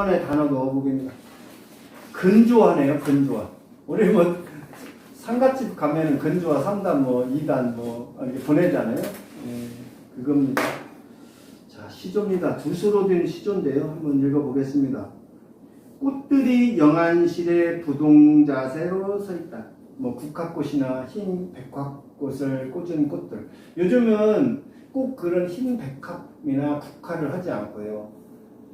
하나의 단어 넣어보겠습니다. 근조화네요. 근조화. 우리 뭐 상가집 가면은 근조화 3단 뭐 2단 뭐 이렇게 보내잖아요. 그겁니다. 자, 시조입니다. 두 수로 된 시조인데요. 한번 읽어보겠습니다. 꽃들이 영안실에 부동자세로 서 있다. 뭐 국화꽃이나 흰 백화꽃을 꽂은 꽃들. 요즘은 꼭 그런 흰 백합이나 국화를 하지 않고요.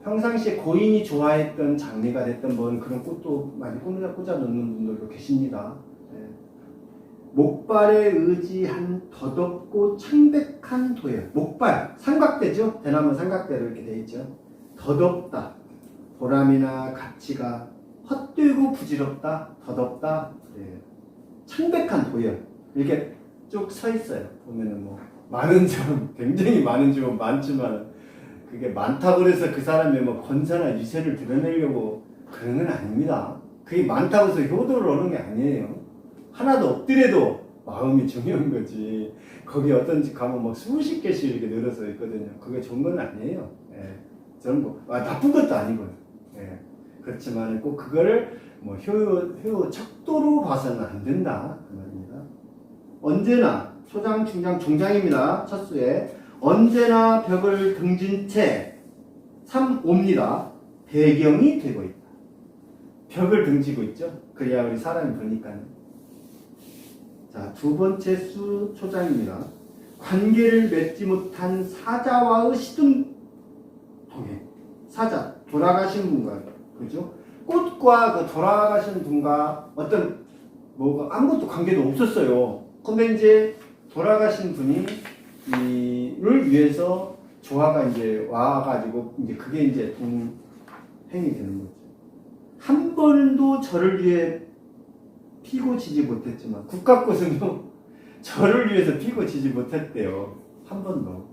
평상시에 고인이 좋아했던 장미가 됐던 뭐 그런 꽃도 많이 꽂아 놓는 분들도 계십니다. 네. 목발에 의지한 더덥고 창백한 도열. 목발, 삼각대죠? 대나무 삼각대로 이렇게 돼 있죠. 더덥다. 보람이나 가치가 헛되고 부질없다. 더덥다. 네. 창백한 도열. 이렇게 쭉 서 있어요. 보면은 뭐 많은 점, 굉장히 많은 점 많지만 그게 많다고 해서 그 사람의 뭐 권세나 유세를 드러내려고 그런 건 아닙니다. 그게 많다고 해서 효도를 하는 게 아니에요. 하나도 없더라도 마음이 중요한 거지. 거기 어떤 집 가면 뭐 수십 개씩 이렇게 늘어서 있거든요. 그게 좋은 건 아니에요. 예. 저는 뭐, 나쁜 것도 아니고요. 예. 그렇지만 꼭 그거를 뭐 효 척도로 봐서는 안 된다. 그 말입니다. 언제나 초장, 중장, 중장입니다. 첫 수에. 언제나 벽을 등진 채 3옵니다. 배경이 되고 있다. 벽을 등지고 있죠. 그래야 우리 사람이 보니까요. 자, 두 번째 수 초장입니다. 관계를 맺지 못한 사자와의 시든 동행. 사자, 돌아가신 분과, 그죠? 꽃과 그 돌아가신 분과 어떤 뭐가 아무것도 관계도 없었어요. 근데 이제 돌아가신 분이 이를 위해서 조화가 이제 와가지고 이제 그게 이제 동행이 되는 거죠. 한 번도 저를 위해 피고 지지 못했지만 국가꽃은요 저를 위해서 피고 지지 못했대요. 한 번도.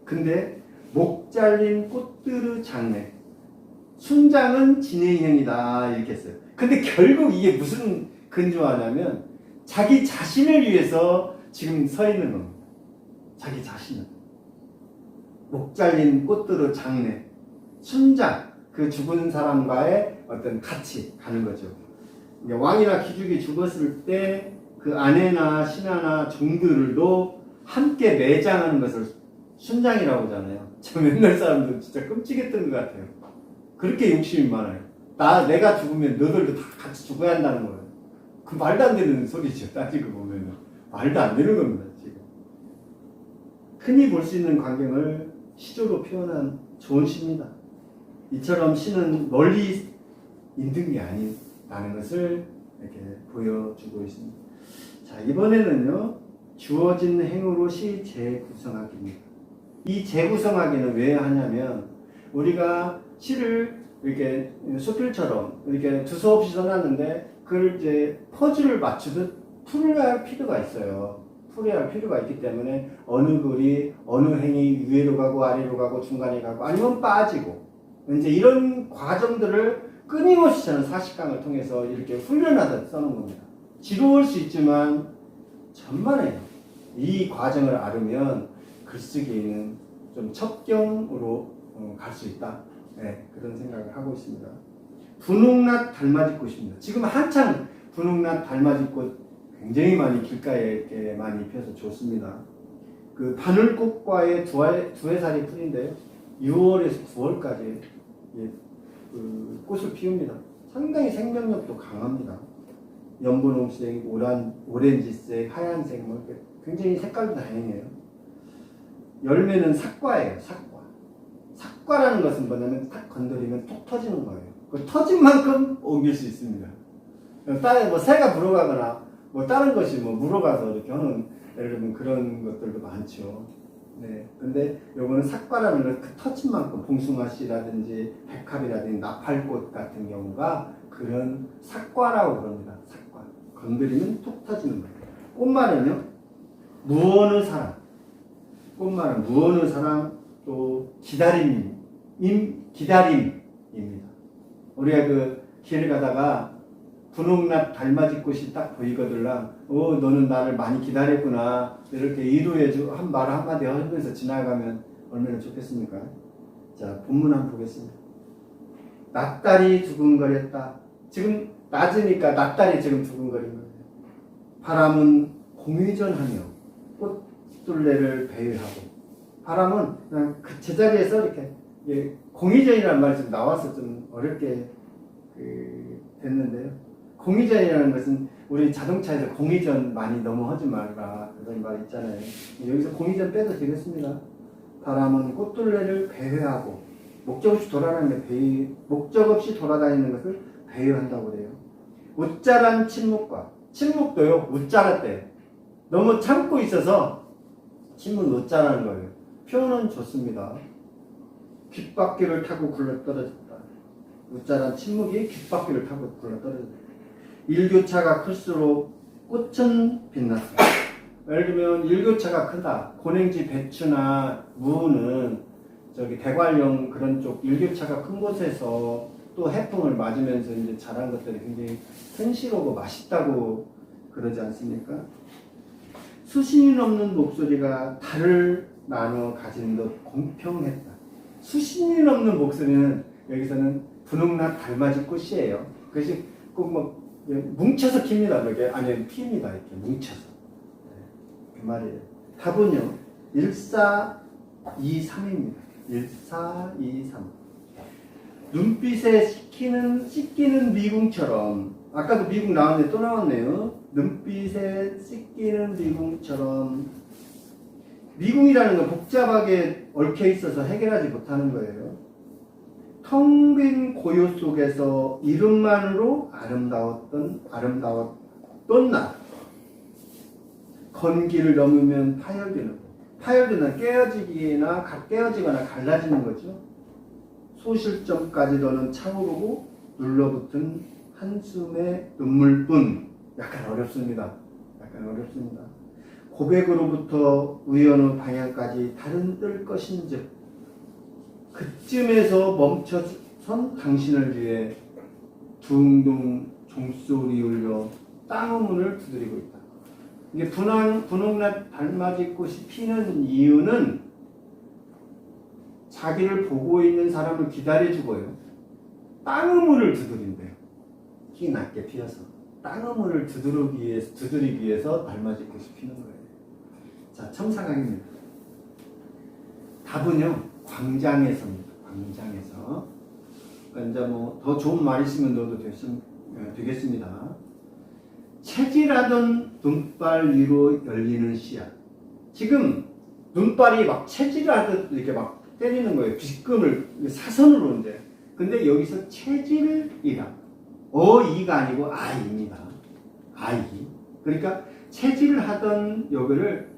근데 목 잘린 꽃들의 장례 순장은 진행형이다 이렇게 했어요. 근데 결국 이게 무슨 근조하냐면 자기 자신을 위해서 지금 서 있는 겁니다. 자기 자신은. 목 잘린 꽃들의 장례, 순장, 그 죽은 사람과의 어떤 같이 가는 거죠. 왕이나 귀족이 죽었을 때 그 아내나 신하나 종들도 함께 매장하는 것을 순장이라고 하잖아요. 저 맨날 사람들 진짜 끔찍했던 것 같아요. 그렇게 욕심이 많아요. 내가 죽으면 너들도 다 같이 죽어야 한다는 거예요. 그 말도 안 되는 소리죠. 따지고 보면 말도 안 되는 겁니다. 지금 흔히 볼 수 있는 광경을 시조로 표현한 좋은 시입니다. 이처럼 시는 멀리 있는 게 아니라는 것을 이렇게 보여주고 있습니다. 자, 이번에는요 주어진 행으로 시 재구성하기입니다. 이 재구성하기는 왜 하냐면 우리가 시를 이렇게 수필처럼 이렇게 두서없이 써놨는데 그걸 이제 퍼즐을 맞추듯 풀어야 할 필요가 있어요. 풀어야 할 필요가 있기 때문에 어느 글이 어느 행이 위로 가고 아래로 가고 중간에 가고 아니면 빠지고 이제 이런 과정들을 끊임없이 저는 사식강을 통해서 이렇게 훈련하듯 써놓은 겁니다. 지루할 수 있지만 천만에요. 이 과정을 알으면 글쓰기에는 좀 첩경으로 갈 수 있다. 네, 그런 생각을 하고 있습니다. 분홍낫 달맞이꽃입니다. 지금 한창 분홍낫 달맞이꽃 굉장히 많이 길가에 이렇게 많이 피어서 좋습니다. 그 바늘꽃과의 두 해살이 풀인데요. 6월에서 9월까지 그 꽃을 피웁니다. 상당히 생명력도 강합니다. 연분홍색, 오렌지색, 하얀색, 뭐 굉장히 색깔도 다양해요. 열매는 삭과예요. 삭과라는 것은 뭐냐면 딱 건드리면 톡 터지는 거예요. 그 터진 만큼 옮길 수 있습니다. 다른 뭐 새가 물어가거나 뭐 다른 것이 뭐 물어가서 이렇게 하는 예를 들면 그런 것들도 많죠. 네. 근데 요거는 삭과라는 걸 그 터진 만큼 봉숭아씨라든지 백합이라든지 나팔꽃 같은 경우가 그런 삭과라고 그럽니다. 삭과. 건드리면 톡 터지는 거예요. 꽃말은요. 무언의 사랑. 꽃말은 무언의 사랑 또 기다림입니다. 우리가 그 길을 가다가 분홍낫 달맞이꽃이 딱 보이거들랑 너는 나를 많이 기다렸구나 이렇게 위로해주고 한 말 한마디 하면서 지나가면 얼마나 좋겠습니까? 자, 본문 한번 보겠습니다. 낫달이 두근거렸다. 지금 낮으니까 낫달이 지금 두근거리는 거예요. 바람은 공회전하며 꽃둘레를 배회하고. 바람은 그냥 그 제자리에서 이렇게 공회전이라는 말이 좀 나와서 좀 어렵게 됐는데요. 공회전이라는 것은 우리 자동차에서 공회전 많이 넘어하지 말라 그런 말 있잖아요. 여기서 공회전 빼도 되겠습니다. 바람은 꽃둘레를 배회하고 목적 없이 돌아다니는 것을 배회한다고 그래요. 웃자란 침묵도요. 웃자랐대요. 너무 참고 있어서 침묵 웃자라는 거예요. 표현은 좋습니다. 귓바퀴를 타고 굴러떨어졌다. 웃자란 침묵이 귓바퀴를 타고 굴러떨어졌다. 일교차가 클수록 꽃은 빛났다. 예를 들면 일교차가 크다. 고랭지 배추나 무는 저기 대관령 그런 쪽 일교차가 큰 곳에서 또 해풍을 맞으면서 이제 자란 것들이 굉장히 튼실하고 맛있다고 그러지 않습니까? 수신이 넘는 목소리가 달을 나눠 가진 듯 공평했다. 수신이 넘는 목소리는 여기서는 분홍낫 달맞이 꽃이에요. 그것이 꼭 뭐 뭉쳐서 킵니다. 그게 아니 피입니다. 이렇게 뭉쳐서. 그 말이에요. 답은요. 1423입니다. 1423. 눈빛에 씻기는 미궁처럼 아까도 미궁 나왔는데 또 나왔네요. 눈빛에 씻기는 미궁처럼. 미궁이라는 건 복잡하게 얽혀 있어서 해결하지 못하는 거예요. 텅 빈 고요 속에서 이름만으로 아름다웠던 날. 건기를 넘으면 파열되는 깨어지거나 갈라지는 거죠. 소실점까지도는 차오르고 눌러붙은 한숨의 눈물뿐. 약간 어렵습니다. 고백으로부터 우연의 방향까지 다른 뜰 것인즉 그쯤에서 멈춰선 당신을 위해 둥둥 종소리 울려 땅의 문을 두드리고 있다. 이게 분홍낫 달맞이 꽃이 피는 이유는 자기를 보고 있는 사람을 기다려주고요. 땅의 문을 두드린대요. 키 낮게 피어서 땅의 문을 두드리기 위해서 달맞이 꽃이 피는 거예요. 자, 첨사각입니다. 답은요. 광장에서입니다. 광장에서. 이제 뭐 더 좋은 말 있으면 넣어도 되겠습니다. 체질하던 눈발 위로 열리는 씨앗. 지금 눈발이 막 체질하듯 이렇게 막 때리는 거예요. 빗금을 사선으로 이제. 근데 여기서 체질이라. 어이가 아니고 아이입니다. 아이. 그러니까 체질을 하던 여기를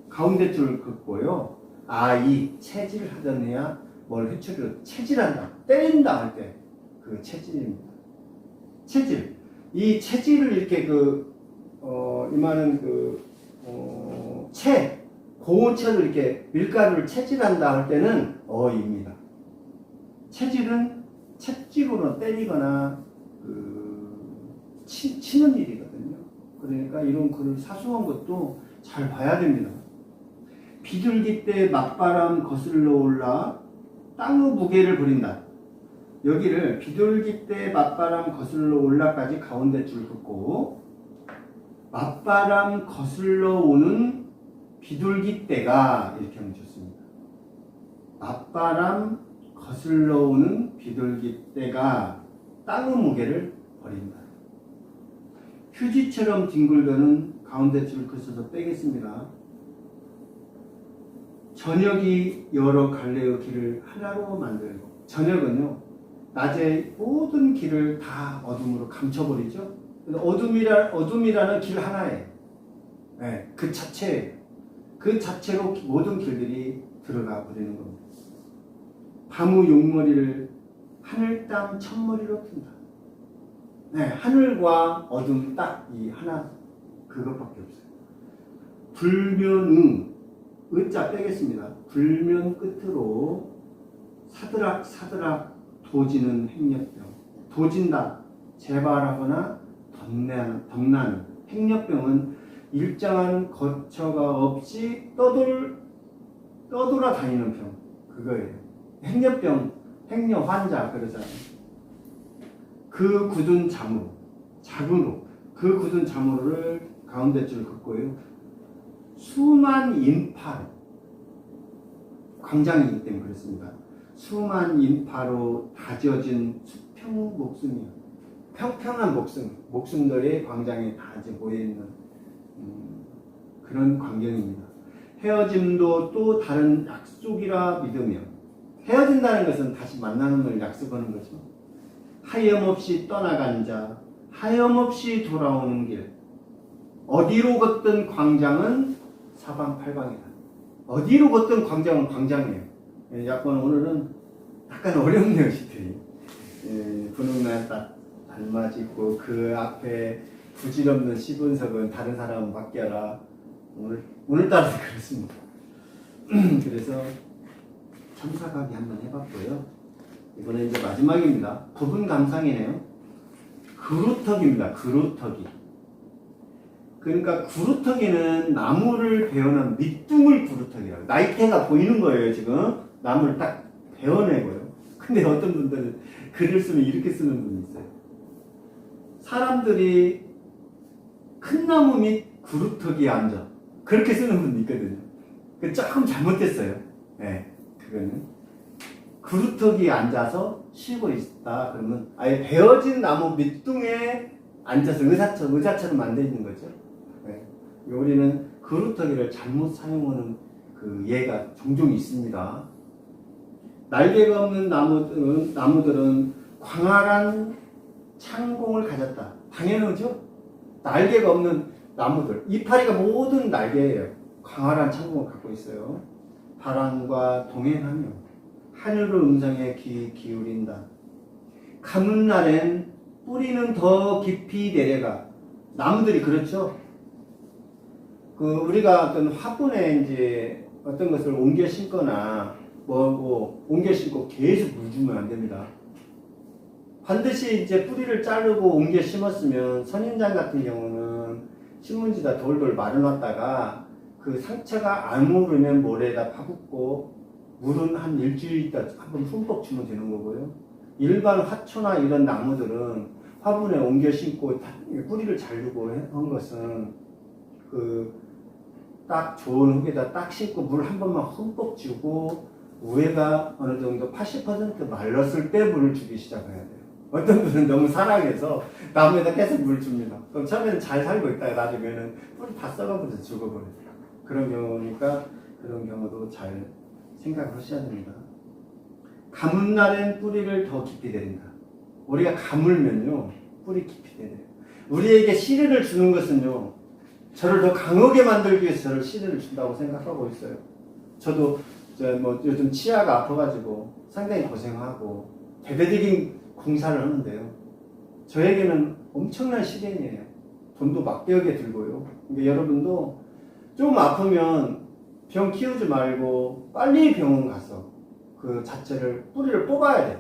가운데 줄을 긋고요. 아이, 체질을 하던 애야 뭘 회초리로 체질한다. 때린다 할 때 그 체질입니다. 체질. 이 체질을 이렇게 이만한 고온체로 이렇게 밀가루를 체질한다 할 때는 어입니다. 체질은 채찍으로 때리거나 치는 일이거든요. 그러니까 이런 그 사소한 것도 잘 봐야 됩니다. 비둘기 때 맞바람 거슬러 올라 땅의 무게를 부린다. 여기를 비둘기 때 맞바람 거슬러 올라까지 가운데 줄 긋고 맞바람 거슬러 오는 비둘기 떼가 이렇게 하면 좋습니다. 맞바람 거슬러 오는 비둘기 떼가 땅의 무게를 버린다. 휴지처럼 뒹굴거는 가운데 줄 긋어서 빼겠습니다. 저녁이 여러 갈래의 길을 하나로 만들고. 저녁은요 낮에 모든 길을 다 어둠으로 감춰버리죠. 어둠이라는 길 하나에 그 자체예요. 그 자체로 모든 길들이 들어가 버리는 겁니다. 밤의 용머리를 하늘 땅 첫머리로 튼다. 하늘과 어둠 딱 이 하나 그것밖에 없어요. 불면의 의자 빼겠습니다. 불면 끝으로 사드락 도지는 행렬병. 도진다, 재발하거나 덤나는 행렬병은 일정한 거처가 없이 떠돌아 다니는 병. 그거예요. 행렬병 행여 환자 그러잖아요. 그 굳은 자무, 자근호, 그 굳은 자무를 가운데 줄 긋고요. 수만 인파로, 광장이기 때문에 그렇습니다. 수만 인파로 다져진 수평 목숨이요. 평평한 목숨들이 광장에 다 이제 모여있는 그런 광경입니다. 헤어짐도 또 다른 약속이라 믿으며, 헤어진다는 것은 다시 만나는 걸 약속하는 거죠. 하염없이 떠나간 자, 하염없이 돌아오는 길, 어디로 걷든 광장은 사방팔방이다. 어디로 걷든 광장은 광장이에요. 약간 오늘은 약간 어렵네요, 시들이. 분홍날 달맞이고 그 앞에 부질없는 시분석은 다른 사람 맡겨라. 오늘따라서 그렇습니다. 그래서 첨사각이 한번 해봤고요. 이번에 이제 마지막입니다. 부분 감상이네요. 그루터기입니다. 그루터기. 그러니까 그루터기는 나무를 베어낸 밑둥을 그루터기라고. 나이테가 보이는 거예요, 지금. 나무를 딱 베어내고요. 근데 어떤 분들은 글을 쓰면 이렇게 쓰는 분이 있어요. 사람들이 큰 나무 밑 그루터기에 앉아. 그렇게 쓰는 분이 있거든요. 그 조금 잘못됐어요. 네, 그거는. 그루터기에 앉아서 쉬고 있다. 그러면 아예 베어진 나무 밑둥에 앉아서 의자처럼 앉아 있는 거죠. 네. 우리는 그루터기를 잘못 사용하는 그 예가 종종 있습니다. 날개가 없는 나무들은 광활한 창공을 가졌다. 당연하죠? 날개가 없는 나무들, 이파리가 모든 날개예요. 광활한 창공을 갖고 있어요. 바람과 동행하며 하늘의 음성에 귀 기울인다. 가뭄 날엔 뿌리는 더 깊이 내려가. 나무들이 그렇죠. 우리가 어떤 화분에 이제 어떤 것을 옮겨 심거나 옮겨 심고 계속 물 주면 안 됩니다. 반드시 이제 뿌리를 자르고 옮겨 심었으면, 선인장 같은 경우는 신문지다 돌돌 말아놨다가 그 상처가 안 무르면 모래에다 파묻고 물은 한 일주일 있다 한번 흠뻑 주면 되는 거고요. 일반 화초나 이런 나무들은 화분에 옮겨 심고 뿌리를 자르고 한 것은 딱 좋은 흙에다 딱 심고 물 한 번만 흠뻑 주고 위에가 어느 정도 80% 말랐을 때 물을 주기 시작해야 돼요. 어떤 분은 너무 사랑해서 나무에다 계속 물 줍니다. 그럼 처음에는 잘 살고 있다가 나중에는 뿌리 다 썩어버려서 죽어버려요. 그런 경우니까 그런 경우도 잘 생각을 하셔야 됩니다. 가문 날엔 뿌리를 더 깊이 내린다. 우리가 가물면요, 뿌리 깊이 내려요. 우리에게 시련을 주는 것은요, 저를 더 강하게 만들기 위해서 저를 시련을 준다고 생각하고 있어요. 저도 요즘 치아가 아파가지고 상당히 고생하고 대대적인 공사를 하는데요. 저에게는 엄청난 시련이에요. 돈도 막대하게 들고요. 그러니까 여러분도 좀 아프면 병 키우지 말고 빨리 병원 가서 그 자체를 뿌리를 뽑아야 돼요.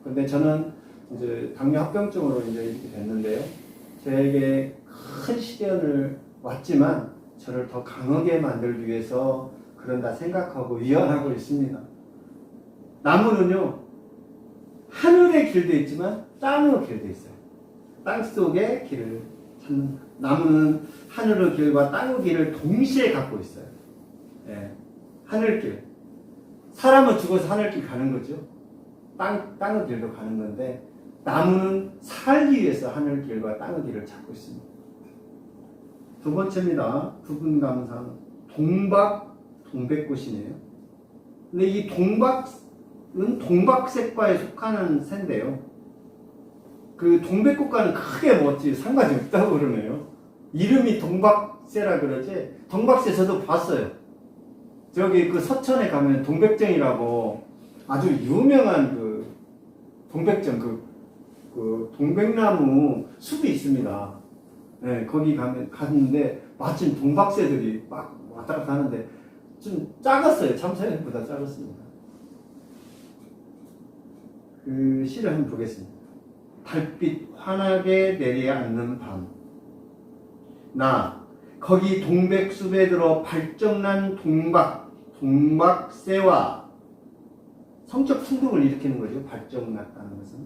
근데 저는 이제 당뇨 합병증으로 이제 이렇게 됐는데요. 저에게 큰 시련을 왔지만 저를 더 강하게 만들기 위해서 그런다 생각하고 위안하고 있습니다. 나무는요, 하늘의 길도 있지만 땅의 길도 있어요. 땅 속의 길을 찾는, 나무는 하늘의 길과 땅의 길을 동시에 갖고 있어요. 예, 하늘길. 사람은 죽어서 하늘길 가는 거죠. 땅의 길도 가는 건데, 나무는 살기 위해서 하늘길과 땅의 길을 찾고 있습니다. 두 번째입니다. 부분 감상. 동백꽃이네요. 근데 이 동박은 동박색과에 속하는 새인데요. 그 동백꽃과는 크게 상관이 없다고 그러네요. 이름이 동박새라 그러지. 동박새 저도 봤어요. 저기 그 서천에 가면 동백정이라고 아주 유명한 그 동백정, 그 동백나무 숲이 있습니다. 네, 거기 갔는데 마침 동박새들이 막 왔다 갔다 하는데 좀 작았어요. 참새보다 작았습니다. 그 시를 한번 보겠습니다. 달빛 환하게 내려앉는 밤, 나 거기 동백숲에 들어 발정난 동박새와 성적 충동을 일으키는 거죠. 발정 났다는 것은.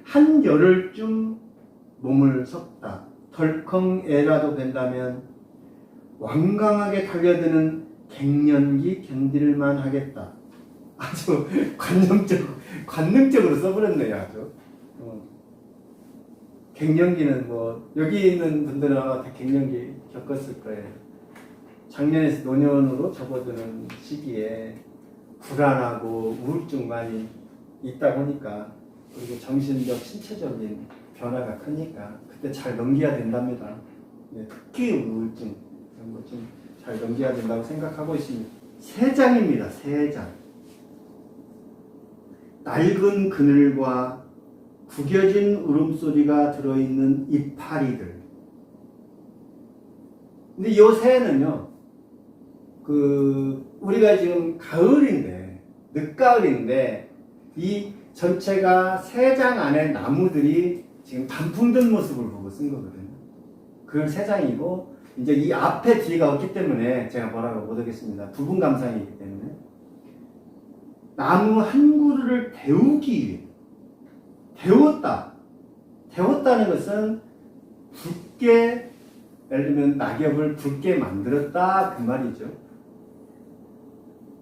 한 열흘쯤 몸을 섰다. 덜컹 애라도 벤다면 완강하게 달려드는 갱년기 견딜만 하겠다. 아주 관능적으로 써버렸네요. 아주. 갱년기는 뭐 여기 있는 분들은 아마 다 갱년기 겪었을 거예요. 작년에서 노년으로 접어드는 시기에 불안하고 우울증 많이 있다 보니까, 그리고 정신적 신체적인 변화가 크니까 그때 잘 넘겨야 된답니다. 특히 우울증 이런 것 좀 잘 넘겨야 된다고 생각하고 있습니다. 세 장입니다. 세 장. 낡은 그늘과 구겨진 울음소리가 들어있는 이파리들. 근데 이 새는요, 우리가 지금 가을인데, 늦가을인데, 이 전체가 세 장 안에 나무들이 지금 단풍 든 모습을 보고 쓴 거거든요. 그 세 장이고, 이제 이 앞에 뒤가 없기 때문에 제가 뭐라고 못하겠습니다. 부분 감상이기 때문에. 나무 한 그루를 데우기 위해. 데웠다는 것은 붉게, 예를 들면 낙엽을 붉게 만들었다 그 말이죠.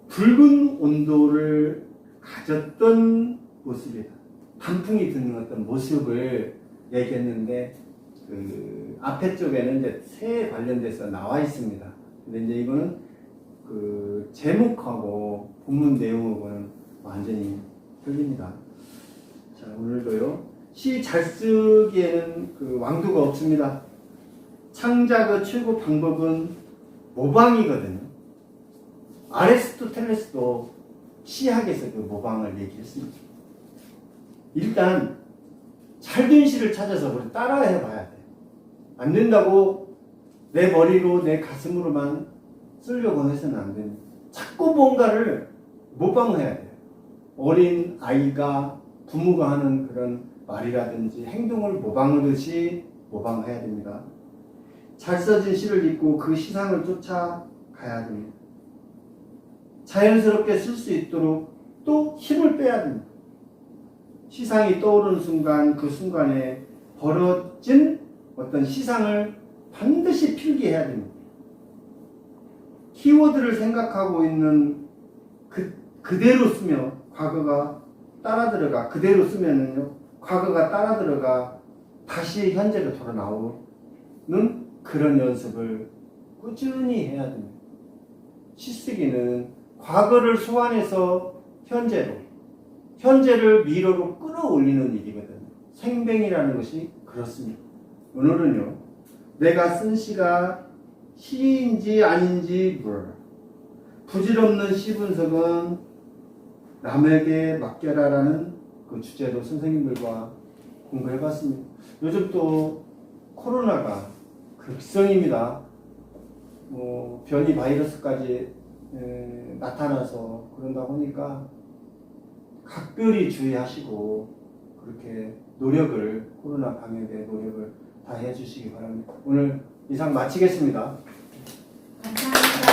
붉은 온도를 가졌던 모습이다. 단풍이 드는 어떤 모습을 얘기했는데, 앞에 쪽에는 이제 새에 관련돼서 나와 있습니다. 근데 이제 이거는 제목하고 본문 내용하고는 완전히 틀립니다. 자, 오늘도요, 시 잘 쓰기에는 왕도가 없습니다. 창작의 최고 방법은 모방이거든요. 아리스토텔레스도 시학에서 모방을 얘기했습니다. 일단 잘 된 시를 찾아서 우리 따라해 봐야 돼. 안 된다고 내 머리로 내 가슴으로만 쓰려고 해서는 안 됩니다. 자꾸 뭔가를 모방해야 돼요. 어린 아이가 부모가 하는 그런 말이라든지 행동을 모방하듯이 모방해야 됩니다. 잘 써진 시를 읽고 그 시상을 쫓아가야 됩니다. 자연스럽게 쓸 수 있도록 또 힘을 빼야 됩니다. 시상이 떠오르는 순간, 그 순간에 벌어진 어떤 시상을 반드시 필기해야 됩니다. 키워드를 생각하고 있는 그대로 쓰며 과거가 따라 들어가, 그대로 쓰면은요, 과거가 따라 들어가 다시 현재로 돌아 나오는 그런 연습을 꾸준히 해야 됩니다. 시쓰기는 과거를 소환해서 현재를 미래로 끌어올리는 일이거든요. 생뱅이라는 것이 그렇습니다. 오늘은요, 내가 쓴 시가 시인지 아닌지 부질없는 시 분석은 남에게 맡겨라라는 그 주제로 선생님들과 공부해봤습니다. 요즘 또 코로나가 극성입니다. 변이 바이러스까지 나타나서 그런다 보니까 각별히 주의하시고 그렇게 코로나 방역에 노력을 다 해주시기 바랍니다. 오늘 이상 마치겠습니다. 감사합니다.